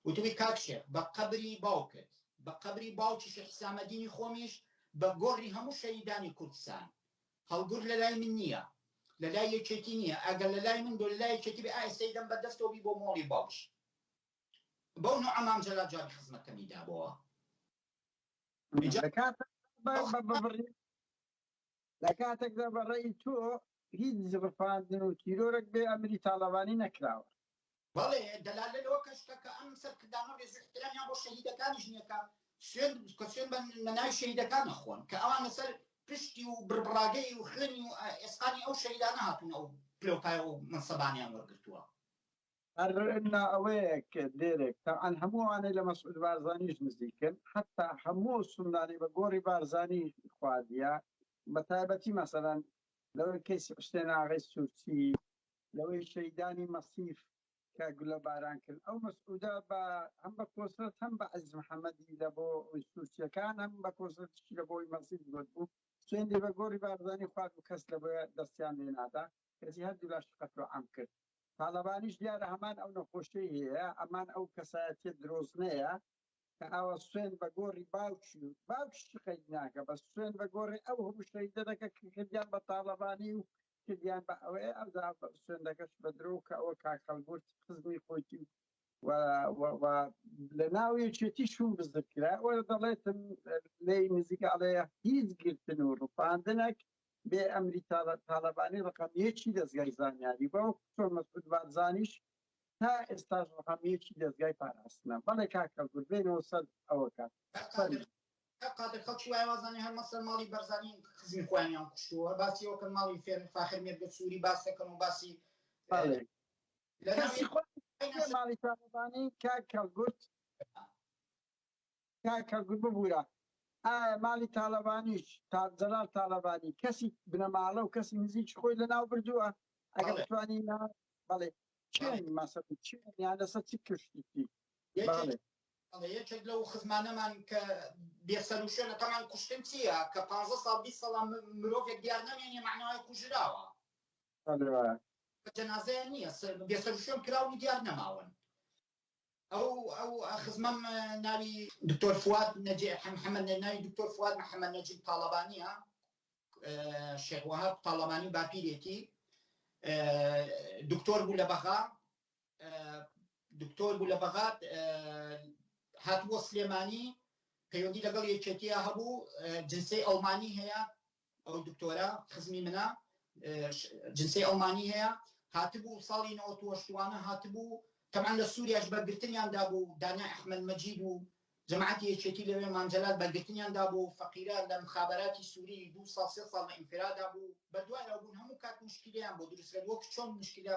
وتوی کاکشێ بە قەبری باوکت بە قەبری باوکی شێخ حسامەدینی خۆمیش بە گۆڕی هەموو شەهیدانی کوردستان هەڵگر لە لای من نییە لە لای یەکێتی نییە ئەگەر لە لای من دۆ لە لای یەکێتی بێ ئایسەی دەم بەدەستەوە بی بۆ مۆڵی باوش بەو نوع ئەمام جەلال جاری خزمەتەمی دابەوە لە کاتێکدا بەڕێی تۆ هیچ زڕفاندن و تیرۆرێک بێ ئەمری تاڵەبانی نەکراوە بەڵێ دەلالە لەوە کەشکە کە ئەم سەرکردانە ڕێز و احترامیان بۆ شەهیدەکانیش نییە کە سوێن بە ناوی شەهیدەکان نەخۆن کە ئەوان لەسەر پشتی و بربڕاگەی و خوێنی و ئێسقانی ئەو شەهیدانە هاتوون ئەو پلۆپایە و منسەبانیان وەرگرتووە هەرنا ئەوەیە کە دێرێک تاعاان هەمووانەی لە مەسعود بارزانیش نزیکن حتا هەموو سومانی بە گۆڕی بارزانی خواردیە بە تایبەتی مەسەلەن لەوەی کەیسی حوسێن ئاغای سوورچی لەوەی شەیدانی مەسیف کە گولە باران کرد ئەو مەسعودە بە هەم بە کۆسرەت هەم بە عەزیز محەممەدی لە بۆ سوورچیەکان هەم بە کۆسرەتشی لە بۆی مەسیف گوت بوو سوێندی بە گۆڕی بارزانی خوارد و کەس لە بۆ دەستیان لێنادا کەسی هەردوو لاش قەتڵ عام کرد تاڵەبانیش دیارە هەمان ئەو نەخۆشیی هەیە ئەمان ئەو کەسایەتیە درۆزنەیە کە ئاوە سوێن بە گۆڕی باوکی و باوکیشی خەید ناکە بە سوێن بە گۆڕی ئەو هەموو شەهیدە دەکە کردیان بە تاڵەبانی و کردیان بە ئەوەیە ئەودا سوێن دەکەش بە درۆ کە ئەوە کاکەڵگورت خزمی خۆتی لە ناویەکێتی شوم بزرکرا ئەوە دەڵێتم لێی نزیکە ئەڵەیە هیچ گرتن و ڕوپاندنێک بێ ئەمری تاڵەبانی ڕقەمیەکی دەستگای زانیاری بەو چۆن مەسعود بارزانیش تا ئێستاش ڕقەمیەکی دەستگای پاراستنە بەڵێ کاکەڵگورت بێنەوە سەر ئەوە کات قادر خەڵکی وای وازانی هەر مەسەر ماڵی بەرزانی خزمی خۆیانیان کوشتووە باسی ئەوکە ماڵی فێر فاخر مێردە سووری باس دەکەن و باسی ماڵی تاڵەبانی کاکەڵگورت ببوورە ئایا ماڵی تاڵەبانیش جەلال تاڵەبانی کەسی بنەماڵە و کەسی نزیکی خۆی لەناو بردووە ئەگەر بتوانی بەڵێ چێن مەسەڵ چێنیان لەسەر چی کشتی بەڵێ یەکێک لەو خزمانەمان کە بێسەر و شوێنە تەمان کوشتن چییە کە 15 ساڵ 20 ساڵان مرۆڤێک دیار نەمێنێ معناوای کوژراوە جەنازەیە نییە بێسەر و شوێن کراوی دیار نەماون ئەو خزمەم ناوی دکتۆر فواد محەممەد ناوی دکتۆر فواد محەممەد نەجیب تاڵەبانیە شێخ وەهاب تاڵەبانی باپیرێتی دکتۆر بوو لە بەغا دکتۆر بوو لە بەغات هاتووە سلێمانی پەیوەندی لەگەڵ یەکێتیە هەبوو جنسەی ئەڵمانی هەیە ئەو دکتۆرە خزمی منە جنسەی ئەڵمانی هەیە هاتبوو ساڵی 98 هاتبوو تەمان لە سووریاش بەرگرتنیاندا بوو دانا ئەحمەد مەجید و جەماعەتی یەکێتی لەوێ مانجەلات بەرگرتنیاندا بوو فەقیرە لە مخابەراتی سووری 2 ساڵ 3 ساڵ لە ئینفرادا بوو بەدوای ئەو بوون هەموو کات مشکلیان بۆ دروستکرد وەک چۆن مشکلە